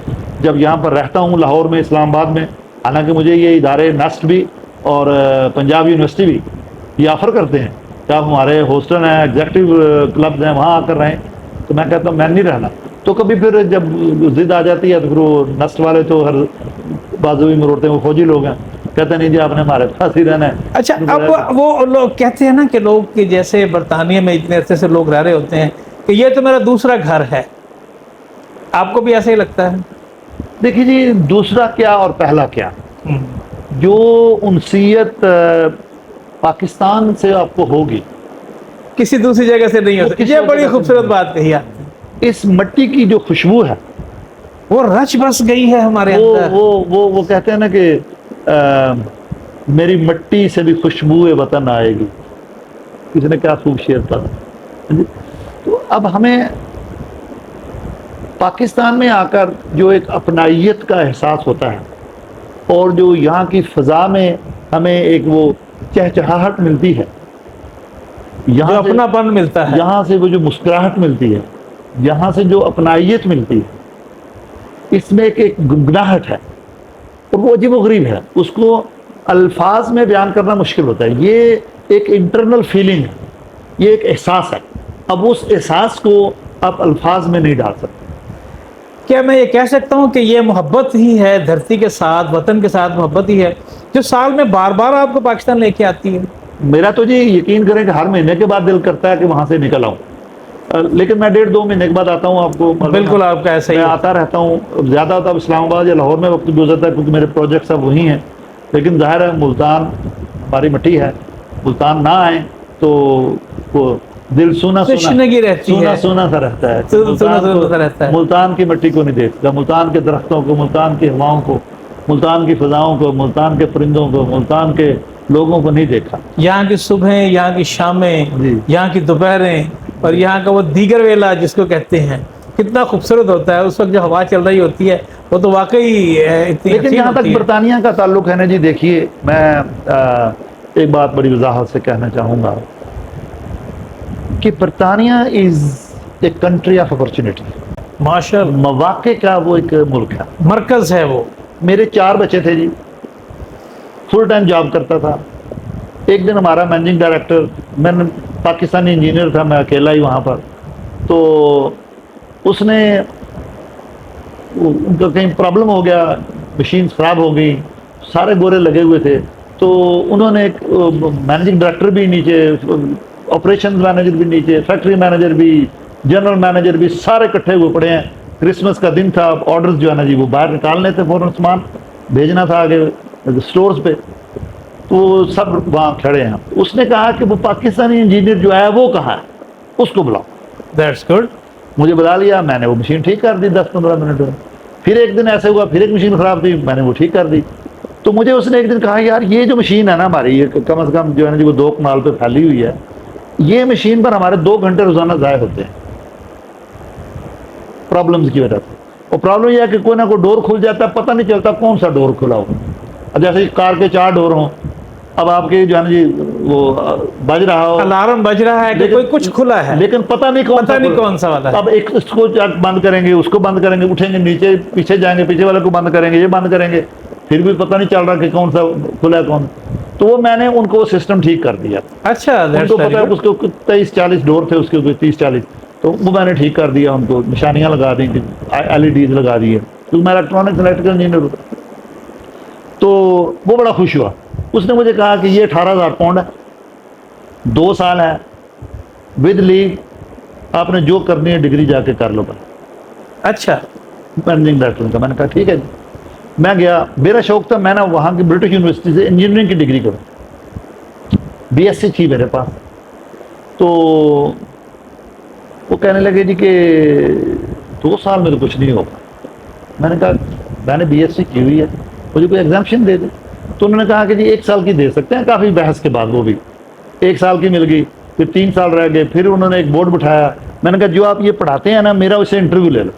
جب یہاں پر رہتا ہوں لاہور میں، اسلام آباد میں، حالانکہ مجھے یہ ادارے نسٹ بھی اور پنجاب یونیورسٹی بھی یہ آفر کرتے ہیں کہ آپ ہمارے ہاسٹل ہیں، ایگزیکٹو کلبز ہیں، وہاں آ کر رہیں، تو میں کہتا ہوں میں نہیں رہنا. تو کبھی پھر جب ضد آ جاتی ہے تو پھر وہ نسٹ والے تو ہر بازو بھی مروڑتے ہیں، وہ فوجی لوگ ہیں، کہتے ہیں نہیں جی آپ نے ہمارے پاس ہی رہنا ہے. اچھا اب وہ لوگ کہتے ہیں نا کہ لوگ کہ جیسے برطانیہ میں اتنے عرصے سے لوگ رہ رہے ہوتے ہیں کہ یہ تو میرا دوسرا گھر ہے، آپ کو بھی ایسا ہی لگتا ہے؟ دیکھیے جی، دوسرا کیا اور پہلا کیا، جو انسیت پاکستان سے آپ کو ہوگی کسی دوسری جگہ سے نہیں ہو سکتی. یہ بڑی خوبصورت بات کہی آپ نے. اس مٹی کی جو خوشبو ہے وہ رچ بس گئی ہے ہمارے اندر. وہ کہتے ہیں نا کہ میری مٹی سے بھی خوشبو وطن آئے گی، کسی نے کیا خوب شعر پڑھا. تو اب ہمیں پاکستان میں آ کر جو ایک اپنائیت کا احساس ہوتا ہے اور جو یہاں کی فضا میں ہمیں ایک وہ چہچہاہٹ ملتی ہے، جو اپنا پن ملتا ہے، یہاں سے وہ جو مسکراہٹ ملتی ہے، یہاں سے جو اپنائیت ملتی ہے، اس میں ایک گنگناہٹ ہے اور وہ عجیب و غریب ہے، اس کو الفاظ میں بیان کرنا مشکل ہوتا ہے. یہ ایک انٹرنل فیلنگ ہے، یہ ایک احساس ہے. اب اس احساس کو آپ الفاظ میں نہیں ڈال سکتے. کیا میں یہ کہہ سکتا ہوں کہ یہ محبت ہی ہے دھرتی کے ساتھ، وطن کے ساتھ محبت ہی ہے جو سال میں بار بار آپ کو پاکستان لے کے آتی ہے؟ میرا تو جی یقین کریں کہ ہر مہینے کے بعد دل کرتا ہے کہ وہاں سے نکل آؤں، لیکن میں 1.5-2 مہینے کے بعد آتا ہوں. آپ کو بالکل آپ کا ایسا ہی میں ہے. آتا رہتا ہوں، زیادہ ہوتا اسلام آباد یا لاہور میں وقت گزرتا ہے کیونکہ میرے پروجیکٹ سب وہی ہیں. لیکن ظاہر ہے ملتان ہماری مٹی ہے، ملتان نہ آئیں تو وہ دل سونا تشنگی رہتی ہے، سونا سا رہتا ہے. سونا سا رہتا ہے. ملتان کی مٹی کو نہیں دیکھتا، ملتان کے درختوں کو، ملتان کی ہواؤں کو، ملتان کی فضاؤں کو، ملتان کے پرندوں کو، ملتان کے لوگوں کو نہیں دیکھا. یہاں کی صبحیں، یہاں کی شامیں، جی. یہاں کی دوپہریں اور یہاں کا وہ دیگر ویلا جس کو کہتے ہیں کتنا خوبصورت ہوتا ہے. اس وقت جو ہوا چل رہی ہوتی ہے وہ تو واقعی اتنی لیکن حسین جہاں تک ہوتی ہے. برطانیہ کا تعلق ہے نا جی، دیکھیے میں ایک بات بڑی وضاحت سے کہنا چاہوں گا کہ برطانیہ از اے کنٹری آف اپرچونٹی. ماشاء اللہ، مواقع کا وہ ایک ملک ہے. مرکز ہے وہ. میرے 4 بچے تھے جی، فل ٹائم جاب کرتا تھا. ایک دن ہمارا مینیجنگ ڈائریکٹر، میں پاکستانی انجینئر تھا، میں اکیلا ہی وہاں پر، تو اس نے ان کا کہیں پرابلم ہو گیا، مشینز خراب ہو گئی، سارے گورے لگے ہوئے تھے. تو انہوں نے ایک مینیجنگ ڈائریکٹر بھی نیچے، آپریشن مینیجر بھی نیچے، فیکٹری مینیجر بھی، جنرل مینیجر بھی، سارے اکٹھے ہوئے پڑے ہیں. کرسمس کا دن تھا، آرڈرز جو ہے نا جی وہ باہر نکالنے تھے، فوراً سامان بھیجنا تھا آگے سٹورز پہ. تو سب وہاں کھڑے ہیں. اس نے کہا کہ وہ پاکستانی انجینئر جو ہے وہ کہاں ہے، اس کو بلاؤ. That's good. مجھے بلا لیا، میں نے وہ مشین ٹھیک کر دی 10-15 منٹ میں. پھر ایک دن ایسے ہوا، پھر ایک مشین خراب تھی، میں نے وہ ٹھیک کر دی. تو مجھے اس نے ایک دن کہا یار یہ جو مشین ہے نا ہماری، یہ کم از کم جو ہے نا جی وہ 2 کنال پہ پھیلی ہوئی ہے، یہ مشین پر ہمارے 2 گھنٹے روزانہ ضائع ہوتے ہیں پرابلمز کی وجہ سے. اور پرابلم یہ ہے کہ کوئی نہ کوئی ڈور کھل جاتا ہے، پتہ نہیں چلتا کون سا ڈور کھلا ہو. جیسے کار کے 4 ڈور ہوں، اب آپ کے جو ہے نا جی وہ بج رہا ہو، الارم بج رہا ہے کہ کوئی کچھ کھلا ہے، لیکن پتہ نہیں کون سا والا ہے. اب ایک اس کو بند کریں گے، اس کو بند کریں گے، اٹھیں گے نیچے، پیچھے جائیں گے، پیچھے والے کو بند کریں گے، یہ بند کریں گے، پھر بھی پتہ نہیں چل رہا کہ کون سا کھلا ہے کون. تو وہ میں نے ان کو سسٹم ٹھیک کر دیا. اچھا، ان کو پتہ ہے اس کو 23-40 ڈور تھے، اس کے 30-40، تو وہ میں نے ٹھیک کر دیا. ان کو نشانیاں لگا دی، LEDs لگا دی ہے، کیونکہ میں الیکٹرانکس الیکٹریکل انجینئر ہوں. تو وہ بڑا خوش ہوا. اس نے مجھے کہا کہ یہ 18,000 پاؤنڈ ہے، 2 سال ہے، ود لیو، آپ نے جو کرنی ہے ڈگری جا کے کر لو. اچھا. مینیجنگ ڈائریکٹر کا. میں نے کہا ٹھیک ہے جی. میں گیا، میرا شوق تھا میں نا وہاں کی برٹش یونیورسٹی سے انجینئرنگ کی ڈگری کروں، BSc تھی میرے پاس. تو وہ کہنے لگے جی کہ 2 سال میں تو کچھ نہیں ہوگا. میں نے کہا میں نے BSc کی ہوئی ہے، مجھے کوئی ایگزامشن دے دے. تو انہوں نے کہا کہ جی 1 سال کی دے سکتے ہیں. کافی بحث کے بعد وہ بھی 1 سال کی مل گئی. پھر 3 سال رہ گئے. پھر انہوں نے ایک بورڈ بٹھایا. میں نے کہا جو آپ یہ پڑھاتے ہیں نا، میرا اسے انٹرویو لے لو،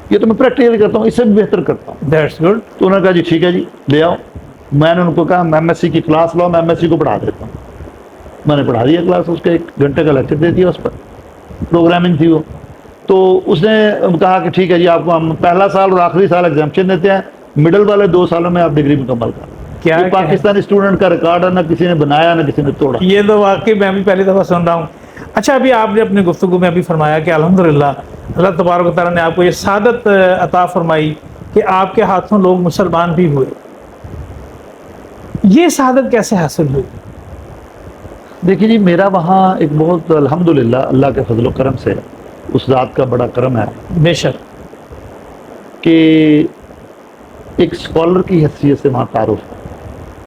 یہ تو میں پریکٹیکل کرتا ہوں، اس سے بھی بہتر کرتا ہوں. That's good. تو انہوں نے کہا جی ٹھیک ہے جی لے آؤ. میں نے ان کو کہا میں MSc کی کلاس لاؤ، میں MSc کو پڑھا دیتا ہوں. میں نے پڑھا دیا کلاس، اس کے 1 گھنٹے کا لیکچر دے دیا، اس پر پروگرامنگ تھی وہ. تو اس نے کہا کہ ٹھیک ہے جی آپ کو ہم پہلا سال اور آخری سال ایگزامشن دیتے ہیں، مڈل والے 2 سالوں میں آپ ڈگری مکمل کریں. کیا یہ پاکستانی اسٹوڈنٹ کا ریکارڈ ہے، نہ کسی نے بنایا نہ کسی نے توڑا. یہ تو واقعی میں بھی پہلی دفعہ سن رہا ہوں. اچھا، ابھی آپ نے اپنی گفتگو میں ابھی فرمایا کہ الحمدللہ اللہ تبارک و تعالیٰ نے آپ کو یہ سعادت عطا فرمائی کہ آپ کے ہاتھوں لوگ مسلمان بھی ہوئے. یہ سعادت کیسے حاصل ہوئی؟ دیکھیے جی میرا وہاں ایک بہت الحمدللہ اللہ کے فضل و کرم سے، اس ذات کا بڑا کرم ہے بے شک کہ ایک اسکالر کی حیثیت سے وہاں تعارف،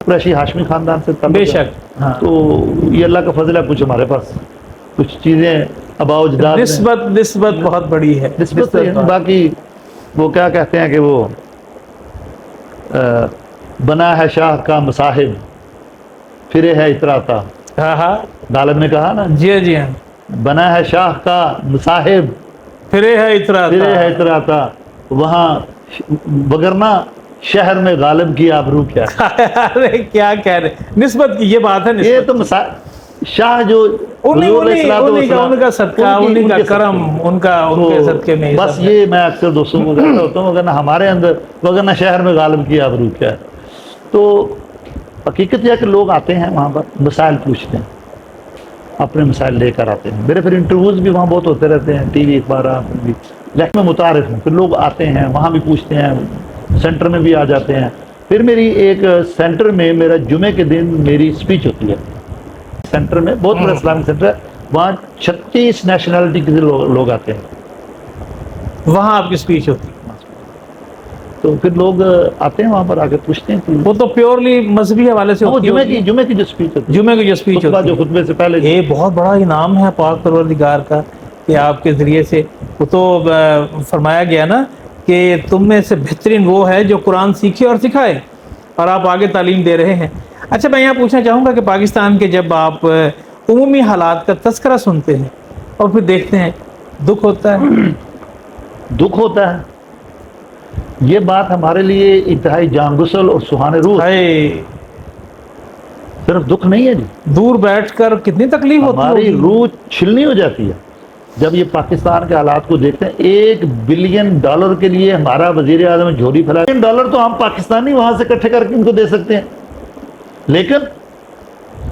قریشی ہاشمی خاندان سے تعلق بے ہے. شک. ہاں. تو یہ اللہ کا فضل ہے، کچھ ہمارے پاس کچھ چیزیں آباء و اجداد نسبت بہت بڑی ہے. نسبت سے. باقی وہ کیا کہتے ہیں کہ وہ بنا ہے شاہ کا مصاحب، پھرے ہے اتراتا. ہاں ہاں، غالب نے کہا نا، جی جی ہاں، بنا ہے شاہ کا مصاحب، پھرے ہے اتراتا، وہاں وگرنہ شہر میں غالب کی آبرو کیا. ارے کیا کہہ رہے، نسبت کی یہ بات ہے. یہ تو شاہ جو حضور علیہ الصلوۃ والسلام، ان کا صدقہ، ان کا کرم، ان کے صدقے میں بس یہ میں اکثر دوستوں کو کہتا ہوتا ہوں، وگرنہ ہمارے اندر، وگرنہ شہر میں غالب کی آبرو کیا ہے۔ تو حقیقت یہ ہے کہ لوگ آتے ہیں وہاں پر مسائل پوچھتے ہیں، اپنے مسائل لے کر آتے ہیں، میرے پھر انٹرویوز بھی وہاں بہت ہوتے رہتے ہیں، ٹی وی اخبارات میں بھی، لیکن میں متعارف ہوں، پھر لوگ آتے ہیں وہاں بھی پوچھتے ہیں، سینٹر میں بھی آ جاتے ہیں۔ پھر میری ایک سینٹر میں میرا جمعے کے دن میری اسپیچ ہوتی ہے، سینٹر میں بہت بڑا اسلامک سینٹر ہے، وہاں 36 نیشنلٹی کے لوگ آتے ہیں، وہاں آپ کی اسپیچ ہوتی ہے؟ تو پھر لوگ آتے ہیں وہاں پر آ کے پوچھتے ہیں کہ وہ تو پیورلی مذہبی حوالے سے وہ ہوتی جمعے ہوگی؟ کی جو اسپیچ ہوتی ہے، جمعے کی جو اسپیچ خطبہ ہوتی جو ہے، خطبے سے پہلے، یہ بہت بڑا انعام ہے پاک پروردگار کا کہ آپ کے ذریعے سے، وہ تو فرمایا گیا نا کہ تم میں سے بہترین وہ ہے جو قرآن سیکھے اور سکھائے، اور آپ آگے تعلیم دے رہے ہیں۔ اچھا میں یہاں پوچھنا چاہوں گا کہ پاکستان کے جب آپ عمومی حالات کا تذکرہ سنتے ہیں اور پھر دیکھتے ہیں، دکھ ہوتا ہے؟ دکھ ہوتا ہے۔ یہ بات ہمارے لیے انتہائی جان گسل اور سہانے روح، ہائے، صرف دکھ نہیں ہے جی، دور بیٹھ کر کتنی تکلیف ہوتی ہماری ہوگی؟ روح چھلنی ہو جاتی ہے جب یہ پاکستان کے حالات کو دیکھتے ہیں۔ $1 بلین کے لیے ہمارا وزیر اعظم جھولی پھیلا، $1 تو ہم پاکستانی وہاں سے اکٹھے کر کے ان کو دے سکتے ہیں، لیکن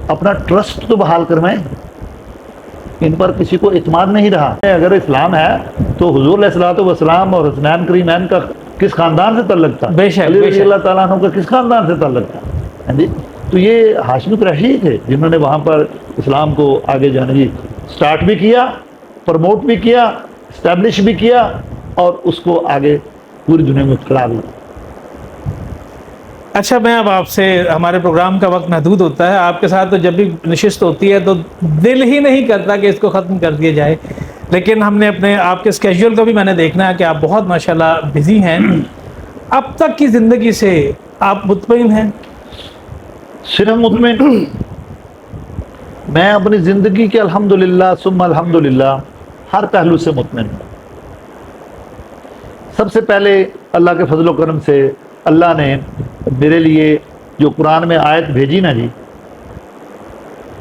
اپنا ٹرسٹ تو بحال کروائیں، ان پر کسی کو اعتماد نہیں رہا۔ اگر اسلام ہے تو حضور علیہ الصلوۃ والسلام اور حسنین کریمین کا کس خاندان سے تعلق تھا؟ بے شک، علی بے رضی شک۔ اللہ تعالیٰ عنہ کا کس خاندان سے تعلق تھا؟ ہاں جی، تو یہ ہاشمی قریشی تھے جنہوں نے وہاں پر اسلام کو آگے جانے کی سٹارٹ بھی کیا، پروموٹ بھی کیا، اسٹیبلش بھی کیا، اور اس کو آگے پوری دنیا میں پھیلا بھی۔ اچھا میں اب آپ سے، ہمارے پروگرام کا وقت محدود ہوتا ہے، آپ کے ساتھ تو جب بھی نشست ہوتی ہے تو دل ہی نہیں کرتا کہ اس کو ختم کر دیا جائے، لیکن ہم نے اپنے آپ کے اسکیجول کو بھی میں نے دیکھنا ہے کہ آپ بہت ماشاءاللہ بزی ہیں۔ اب تک کی زندگی سے آپ مطمئن ہیں؟ صرف مطمئن، میں اپنی زندگی کے الحمدللہ ثم الحمدللہ ہر پہلو سے مطمئن ہوں۔ سب سے پہلے اللہ کے فضل و کرم سے اللہ نے میرے لیے جو قرآن میں آیت بھیجی نا جی،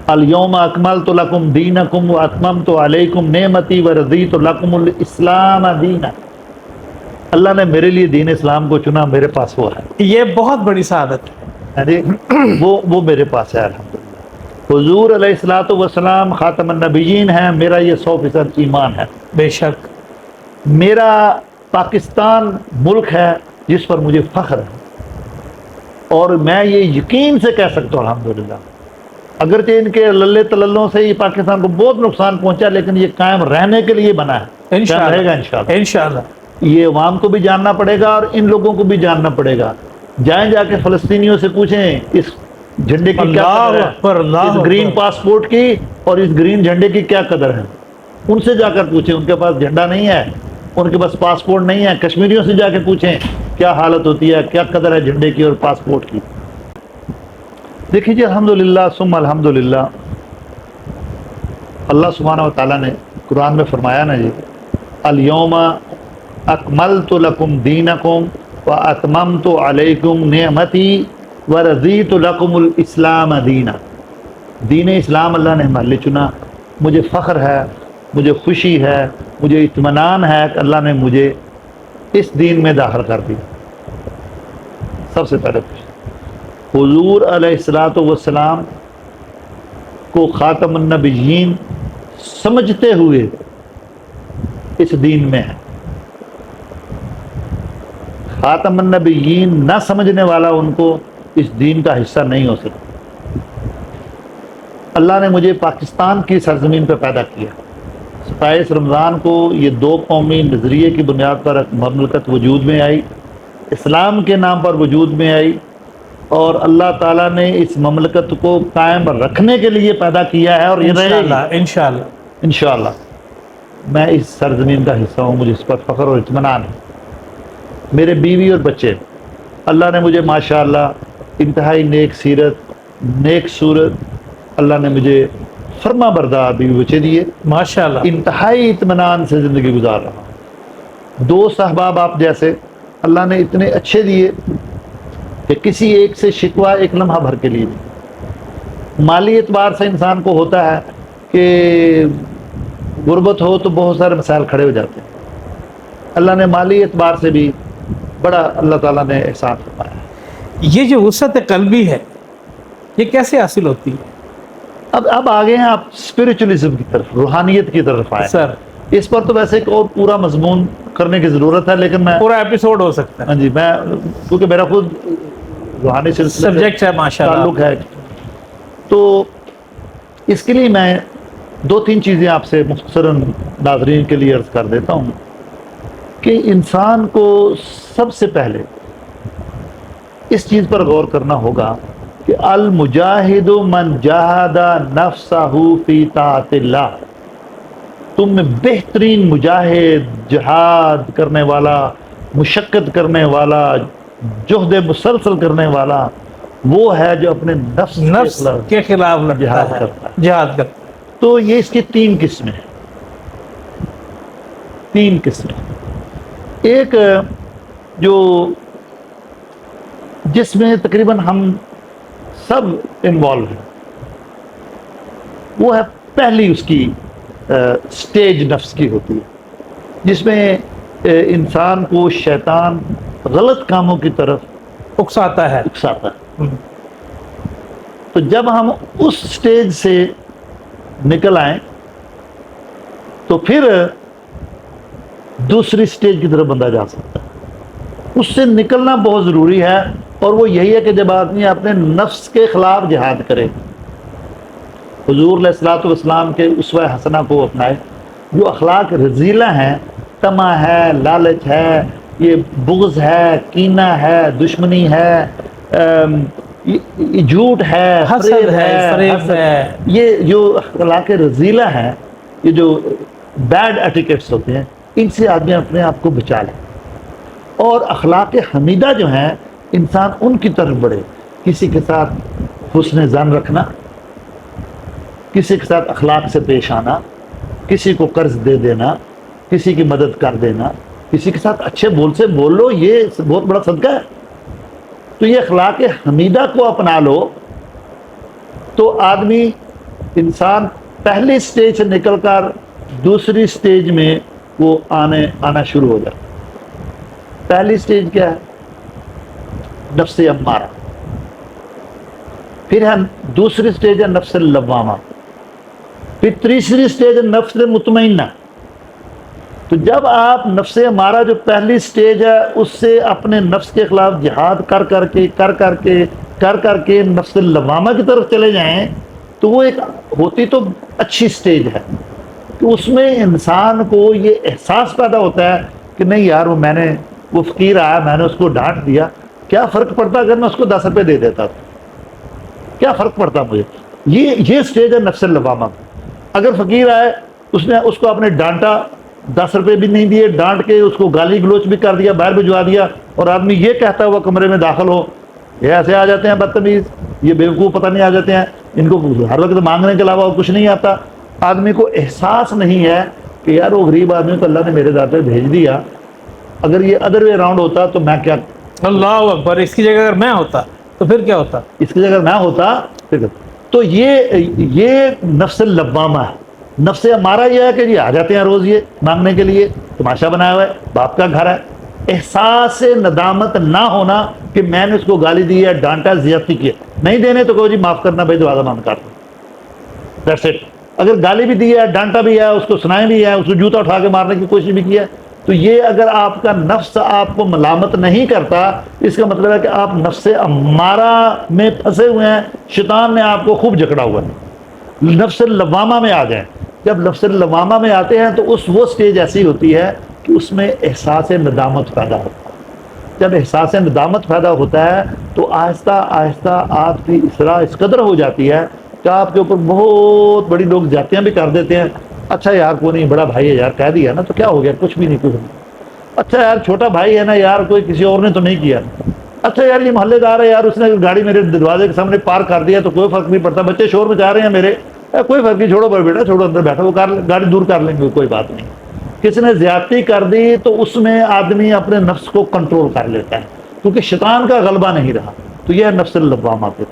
الیوم اکملت لکم دینکم واتممت علیکم نعمتی ورضیت لکم الاسلام دینا، اللہ نے میرے لیے دین اسلام کو چنا، میرے پاس وہ ہے، یہ بہت بڑی سعادت ہے۔ وہ میرے پاس ہے الحمدللہ۔ حضور علیہ الصلوۃ والسلام خاتم النبیین ہیں، میرا یہ 100% ایمان ہے۔ بے شک۔ میرا پاکستان ملک ہے جس پر مجھے فخر ہے، اور میں یہ یقین سے کہہ سکتا ہوں الحمدللہ، اگرچہ ان کے للے تللوں سے یہ پاکستان کو بہت نقصان پہنچا، لیکن یہ قائم رہنے کے لیے بنا ہے، قائم رہے گا انشاءاللہ۔ انشاءاللہ۔ یہ عوام کو بھی جاننا پڑے گا اور ان لوگوں کو بھی جاننا پڑے گا۔ جائیں جا کے فلسطینیوں سے پوچھیں اس جھنڈے کی کیا قدر ہے، اس گرین پاسپورٹ کی اور اس گرین جھنڈے کی کیا قدر ہے، ان سے جا کر پوچھیں، ان کے پاس جھنڈا نہیں ہے، ان کے پاس پاسپورٹ نہیں ہے، کشمیریوں سے جا کے پوچھیں کیا حالت ہوتی ہے، کیا قدر ہے جھنڈے کی اور پاسپورٹ کی۔ دیکھیے جی، الحمدللہ ثم الحمدللہ، اللہ سبحانہ و تعالیٰ نے قرآن میں فرمایا نا جی، الیوم اکملت لکم دینکم واتممت علیکم نعمتی ورضیت لکم الاسلام دینا، دین اسلام اللہ نے ہمارے لیے چنا، مجھے فخر ہے، مجھے خوشی ہے، مجھے اطمینان ہے کہ اللہ نے مجھے اس دین میں داخل کر دیا۔ سب سے پہلے حضور علیہ الصلوۃ والسلام کو خاتم النبیین سمجھتے ہوئے اس دین میں ہے، خاتم النبیین نہ سمجھنے والا ان کو اس دین کا حصہ نہیں ہو سکتا۔ اللہ نے مجھے پاکستان کی سرزمین پہ پیدا کیا، 27 رمضان کو یہ 2 قومی نظریے کی بنیاد پر ایک مملکت وجود میں آئی، اسلام کے نام پر وجود میں آئی، اور اللہ تعالیٰ نے اس مملکت کو قائم رکھنے کے لیے پیدا کیا ہے، اور یہ رہے گی انشاءاللہ۔ انشاءاللہ۔ میں اس سرزمین کا حصہ ہوں، مجھے اس پر فخر اور اطمینان ہے۔ میرے بیوی اور بچے، اللہ نے مجھے ماشاءاللہ انتہائی نیک سیرت، نیک صورت، اللہ نے مجھے فرما بردار بیوی بچے دیے، ماشاءاللہ۔ انتہائی اطمینان سے زندگی گزار رہا ہوں۔ 2 احباب آپ جیسے اللہ نے اتنے اچھے دیے کہ کسی ایک سے شکوہ ایک لمحہ بھر کے لیے نہیں۔ مالی اعتبار سے انسان کو ہوتا ہے کہ غربت ہو تو بہت سارے مسائل کھڑے ہو جاتے ہیں. اللہ نے مالی اعتبار سے بھی بڑا اللہ تعالیٰ نے احسان فرمایا ہے. یہ جو وسعت قلبی ہے یہ کیسے حاصل ہوتی ہے اب آگے ہیں آپ اسپرچولیزم کی طرف، روحانیت کی طرف آئے. سر؟ اس پر تو ویسے ایک اور پورا مضمون کرنے کی ضرورت ہے، لیکن میں پورا ایپیسوڈ ہو سکتا ہے. ہاں جی، میں کیونکہ میرا خود روحانی سلسلے سے سبجیکٹ ہے ماشاءاللہ. تعلق ہے، تو اس کے لیے میں 2-3 چیزیں آپ سے مختصراً ناظرین کے لیے عرض کر دیتا ہوں کہ انسان کو سب سے پہلے اس چیز پر غور کرنا ہوگا کہ المجاہد من جاہد نفسہ فی طاعت اللہ. تم میں بہترین مجاہد، جہاد کرنے والا، مشقت کرنے والا، جہد مسلسل کرنے والا وہ ہے جو اپنے نفس کے خلاف لڑتا جہاد ہے، کرتا ہے. جہاد کرتا ہے. تو یہ اس کی 3 قسمیں ہیں. 3 قسمیں. ایک جو جس میں تقریباً ہم سب انوالو ہیں، وہ ہے پہلی اس کی سٹیج نفس کی ہوتی ہے، جس میں انسان کو شیطان غلط کاموں کی طرف اکساتا ہے. اکساتا ہے. تو جب ہم اس سٹیج سے نکل آئیں تو پھر دوسری سٹیج کی طرف بندہ جا سکتا ہے. اس سے نکلنا بہت ضروری ہے، اور وہ یہی ہے کہ جب آدمی اپنے نفس کے خلاف جہاد کرے، حضور علیہ الصلوۃ والسلام کے اسوہ حسنہ کو اپنائے. جو اخلاق رذیلہ ہیں، طمع ہے، لالچ ہے، یہ بغض ہے، کینہ ہے، دشمنی ہے، یہ جھوٹ ہے، حسد ہے، فریب حسد، ہے، یہ جو اخلاق رذیلہ ہیں، یہ جو بیڈ ایٹیکیٹس ہوتے ہیں، ان سے آدمی اپنے آپ کو بچا لے. اور اخلاق حمیدہ جو ہیں، انسان ان کی طرف بڑھے. کسی کے ساتھ حسن ظن رکھنا، کسی کے ساتھ اخلاق سے پیش آنا، کسی کو قرض دے دینا، کسی کی مدد کر دینا، کسی کے ساتھ اچھے بول سے بول لو، یہ بہت بڑا صدقہ ہے. تو یہ اخلاق حمیدہ کو اپنا لو تو آدمی، انسان پہلی سٹیج سے نکل کر دوسری سٹیج میں وہ آنا شروع ہو جاتا. پہلی سٹیج کیا ہے؟ نفس امارہ. پھر ہے دوسری سٹیج ہے نفس لوامہ. پھر تیسری سٹیج ہے نفس مطمئنہ. تو جب آپ نفس امارہ جو پہلی سٹیج ہے اس سے اپنے نفس کے خلاف جہاد کر کر کے نفس لوامہ کی طرف چلے جائیں تو وہ ایک ہوتی تو اچھی سٹیج ہے کہ اس میں انسان کو یہ احساس پیدا ہوتا ہے کہ نہیں یار، وہ فقیر آیا، میں نے اس کو ڈانٹ دیا، کیا فرق پڑتا اگر میں اس کو 10 روپے دے دیتا تھا؟ کیا فرق پڑتا مجھے؟ یہ سٹیج ہے نفس لوامہ. اگر فقیر آئے، اس کو آپ نے ڈانٹا، 10 روپے بھی نہیں دیے، ڈانٹ کے اس کو گالی گلوچ بھی کر دیا، باہر بھجوا دیا، اور آدمی یہ کہتا ہوا کمرے میں داخل ہو، یہ ایسے آ جاتے ہیں بدتمیز، یہ بیوقوف پتہ نہیں آ جاتے ہیں، ان کو ہر وقت مانگنے کے علاوہ کچھ نہیں آتا. آدمی کو احساس نہیں ہے کہ یار وہ غریب آدمی کو اللہ نے میرے ذات پہ بھیج دیا، اگر یہ ادر وے اراؤنڈ ہوتا تو میں کیا. اللہ اکبر. اس کی جگہ اگر میں ہوتا تو پھر کیا ہوتا؟ اس کی جگہ نہ ہوتا پھر. تو یہ نفس لوامہ ہے. نفس ہمارا یہ ہے کہ جی آ جاتے ہیں روز یہ مانگنے کے لیے، تماشا بنایا ہوا ہے، باپ کا گھر ہے. احساس ندامت نہ ہونا کہ میں نے اس کو گالی دی ہے، ڈانٹا، زیادتی کی ہے، نہیں دینے تو کہو جی معاف کرنا بھائی، دروازہ بند کر دو. That's it. اگر گالی بھی دی ہے، ڈانٹا بھی ہے، اس کو سنائے بھی ہے، اس کو جوتا اٹھا کے مارنے کی کوشش بھی کی ہے، تو یہ اگر آپ کا نفس آپ کو ملامت نہیں کرتا، اس کا مطلب ہے کہ آپ نفس امارہ میں پھنسے ہوئے ہیں، شیطان نے آپ کو خوب جکڑا ہوا ہے. نفس لوامہ میں آ جائیں. جب نفس لوامہ میں آتے ہیں تو وہ سٹیج ایسی ہوتی ہے کہ اس میں احساس ندامت پیدا ہوتا ہے. جب احساس ندامت پیدا ہوتا ہے تو آہستہ آہستہ آپ کی اصلاح اس قدر ہو جاتی ہے کہ آپ کے اوپر بہت بڑی لوگ زیادتیاں بھی کر دیتے ہیں. اچھا یار کوئی نہیں، بڑا بھائی ہے یار، کہہ دیا نا تو کیا ہو گیا، کچھ بھی نہیں، کچھ نہیں. اچھا یار چھوٹا بھائی ہے نا یار، کوئی کسی اور نے تو نہیں کیا. اچھا یار یہ محلے دار ہے یار، اس نے گاڑی میرے دروازے کے سامنے پارک کر دیا تو کوئی فرق نہیں پڑتا، بچے شور مچا رہے ہیں میرے، کوئی فرق نہیں، چھوڑو بیٹا، چھوڑو اندر بیٹھا، وہ گاڑی دور کر لیں گے، کوئی بات نہیں. کسی نے زیادتی کر دی تو اس میں آدمی اپنے نفس کو کنٹرول کر لیتا ہے کیونکہ شیطان کا غلبہ نہیں رہا. تو یہ نفس لوامہ پہ.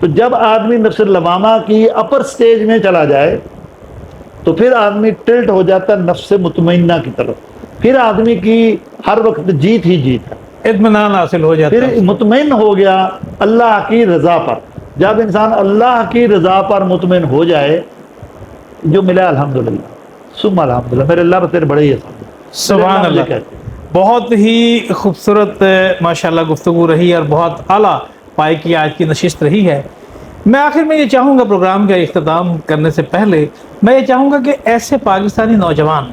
تو جب آدمی نفس لوامہ کی اپر سٹیج میں چلا جائے تو پھر آدمی ٹلٹ ہو جاتا ہے نفس مطمئنہ کی طرف، پھر آدمی کی ہر وقت جیت ہی جیت ہے، اطمینان حاصل ہو جاتا پھر ہے. مطمئن ہو گیا اللہ کی رضا پر. جب انسان اللہ کی رضا پر مطمئن ہو جائے، جو ملا الحمدللہ ثم الحمدللہ، میرے اللہ تیرے بڑے ہی احسان ہیں. سبحان اللہ. بہت ہی خوبصورت ماشاءاللہ گفتگو رہی اور بہت اعلیٰ پائے کی آج کی نشست رہی ہے. میں آخر میں یہ چاہوں گا پروگرام کا اختتام کرنے سے پہلے میں یہ چاہوں گا کہ ایسے پاکستانی نوجوان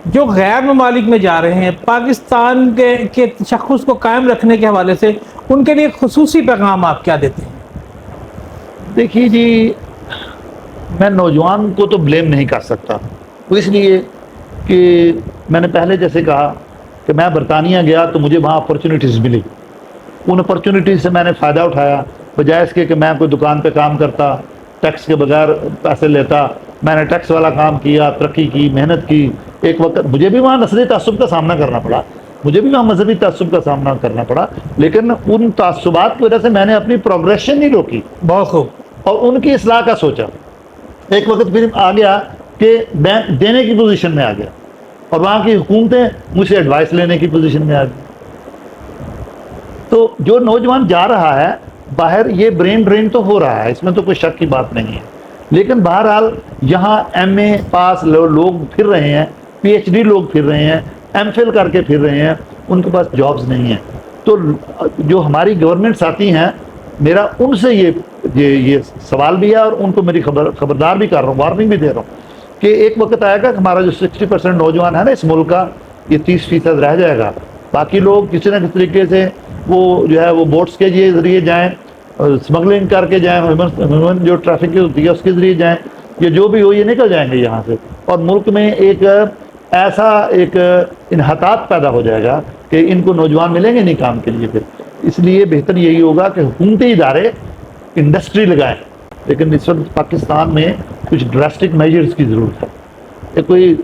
جو غیر ممالک میں جا رہے ہیں، پاکستان کے تشخص کو قائم رکھنے کے حوالے سے ان کے لیے خصوصی پیغام آپ کیا دیتے ہیں؟ دیکھیے جی، میں نوجوان کو تو بلیم نہیں کر سکتا، وہ اس لیے کہ میں نے پہلے جیسے کہا کہ میں برطانیہ گیا تو مجھے وہاں اپرچونیٹیز ملی، ان اپرچونیٹیز سے میں نے فائدہ اٹھایا، بجائے اس کے کہ میں کوئی دکان پہ کام کرتا، ٹیکس کے بغیر پیسے لیتا. میں نے ٹیکس والا کام کیا، ترقی کی، محنت کی. ایک وقت مجھے بھی وہاں نسلی تعصب کا سامنا کرنا پڑا، مجھے بھی وہاں مذہبی تعصب کا سامنا کرنا پڑا، لیکن ان تعصبات کی وجہ سے میں نے اپنی پروگریشن نہیں روکی بہت خوب. اور ان کی اصلاح کا سوچا. ایک وقت پھر آ گیا کہ بینک دینے کی پوزیشن میں آ گیا، اور وہاں کی حکومتیں مجھ سے ایڈوائس لینے کی پوزیشن میں آ گئی. تو جو نوجوان جا رہا ہے باہر، یہ برین ڈرین تو ہو رہا ہے، اس میں تو کوئی شک کی بات نہیں ہے، لیکن بہرحال یہاں ایم اے پاس لوگ پھر رہے ہیں، پی ایچ ڈی لوگ پھر رہے ہیں، ایم فل کر کے پھر رہے ہیں، ان کے پاس جابز نہیں ہیں. تو جو ہماری گورنمنٹ ساتھی ہیں، میرا ان سے یہ سوال بھی ہے، اور ان کو میری خبردار بھی کر رہا ہوں، وارننگ بھی دے رہا ہوں کہ ایک وقت آئے گا کہ ہمارا جو 60% نوجوان ہے نا اس ملک کا، یہ 30% رہ جائے گا. باقی لوگ کسی نہ کسی طریقے سے وہ جو ہے وہ بوٹس کے ذریعے جائیں، اسمگلنگ کر کے جائیں، ہیومن جو ٹریفک ہوتی ہے اس کے ذریعے جائیں، یہ جو بھی ہو یہ نکل جائیں گے یہاں سے، اور ملک میں ایک ایسا ایک انحطاط پیدا ہو جائے گا کہ ان کو نوجوان ملیں گے نہیں کام کے لیے. پھر اس لیے بہتر یہی ہوگا کہ حکومتی ادارے انڈسٹری لگائیں، لیکن اس وقت پاکستان میں کچھ ڈراسٹک میجرز کی ضرورت ہے. کہ کوئی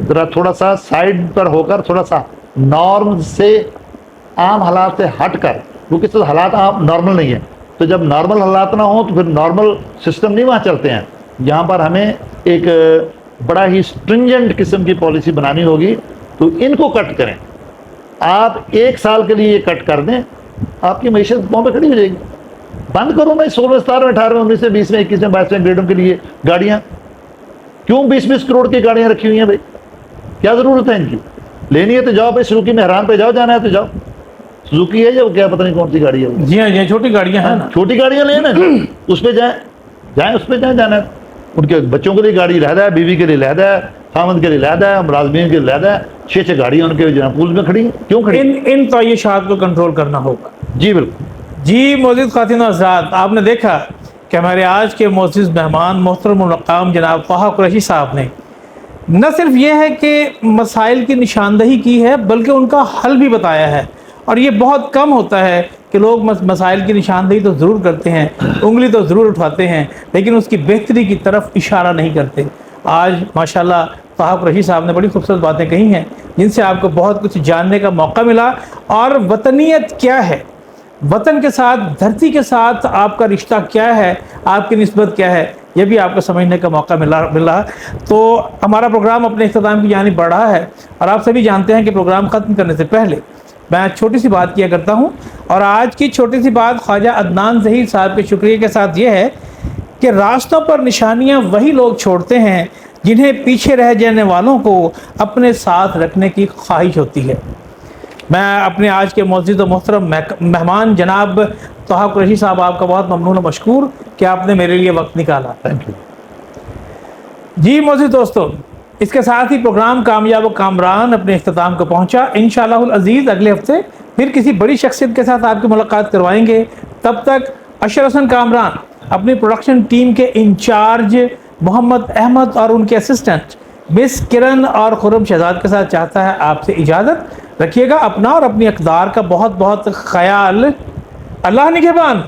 ذرا تھوڑا سا سائڈ پر ہو کر، تھوڑا سا نارم سے، عام حالات سے ہٹ کر، کیونکہ اس حالات عام نارمل نہیں ہیں، تو جب نارمل حالات نہ ہوں تو پھر نارمل سسٹم نہیں وہاں چلتے ہیں. یہاں پر ہمیں ایک بڑا ہی سٹرنجنٹ قسم کی پالیسی بنانی ہوگی. تو ان کو کٹ کریں. آپ 1 سال کے لیے یہ کٹ کر دیں، آپ کی معیشت پاؤں پہ کھڑی ہو جائے گی. بند کرو میں 16 17 18 19 20 21 22 گریڈوں کے لیے گاڑیاں. کیوں 20 کروڑ کی گاڑیاں رکھی ہوئی ہیں بھائی؟ کیا ضرورت ہے ان کی؟ لینی ہے تو جاؤ بھائی، سزوکی مہران پہ جاؤ، جانا ہے تو جاؤ. سزوکی ہے یا کیا پتہ نہیں کون سی گاڑی ہے. جی ہاں، یہ چھوٹی گاڑیاں ہیں نا، چھوٹی گاڑیاں لیں نا، اس پہ جائیں اس پہ جانا ہے. ان کے بچوں کے لیے گاڑی علیحدہ ہے، بیوی کے لیے علیحدہ ہے، خامند کے لیے علیحدہ ہے، ملازمین کے لیے علیحدہ ہے. 6 گاڑیاں ان کے پول میں کھڑی ہیں. کیوں کھڑی؟ ان تعیشات کو کنٹرول کرنا ہوگا. جی بالکل. جی معزز خواتین و حضرات، آپ نے دیکھا کہ ہمارے آج کے معزز مہمان محترم المقام جناب طه قریشی صاحب نے نہ صرف یہ ہے کہ مسائل کی نشاندہی کی ہے، بلکہ ان کا حل بھی بتایا ہے. اور یہ بہت کم ہوتا ہے کہ لوگ مسائل کی نشاندہی تو ضرور کرتے ہیں، انگلی تو ضرور اٹھاتے ہیں، لیکن اس کی بہتری کی طرف اشارہ نہیں کرتے. آج ماشاءاللہ طه قریشی صاحب نے بڑی خوبصورت باتیں کہی ہیں، جن سے آپ کو بہت کچھ جاننے کا موقع ملا. اور وطنیت کیا ہے، وطن کے ساتھ، دھرتی کے ساتھ آپ کا رشتہ کیا ہے، آپ کی نسبت کیا ہے، یہ بھی آپ کو سمجھنے کا موقع مل رہا. تو ہمارا پروگرام اپنے اختتام کی جانب بڑھ رہا ہے، اور آپ سبھی جانتے ہیں کہ پروگرام ختم کرنے سے پہلے میں چھوٹی سی بات کیا کرتا ہوں. اور آج کی چھوٹی سی بات خواجہ عدنان ظہیر صاحب کے شکریہ کے ساتھ یہ ہے کہ راستوں پر نشانیاں وہی لوگ چھوڑتے ہیں جنہیں پیچھے رہ جانے والوں کو اپنے ساتھ رکھنے کی خواہش ہوتی ہے. میں اپنے آج کے معزز و محترم مہمان جناب طه قریشی صاحب آپ کا بہت ممنون و مشکور کہ آپ نے میرے لیے وقت نکالا. Thank you. جی معزز دوستو، اس کے ساتھ ہی پروگرام کامیاب و کامران اپنے اختتام کو پہنچا. انشاءاللہ العزیز اگلے ہفتے پھر کسی بڑی شخصیت کے ساتھ آپ کی ملاقات کروائیں گے. تب تک اشر حسن کامران اپنی پروڈکشن ٹیم کے انچارج محمد احمد اور ان کے اسسٹنٹ مس کرن اور خرم شہزاد کے ساتھ چاہتا ہے آپ سے اجازت. رکھیے گا اپنا اور اپنی اقدار کا بہت بہت خیال. اللہ نگہبان.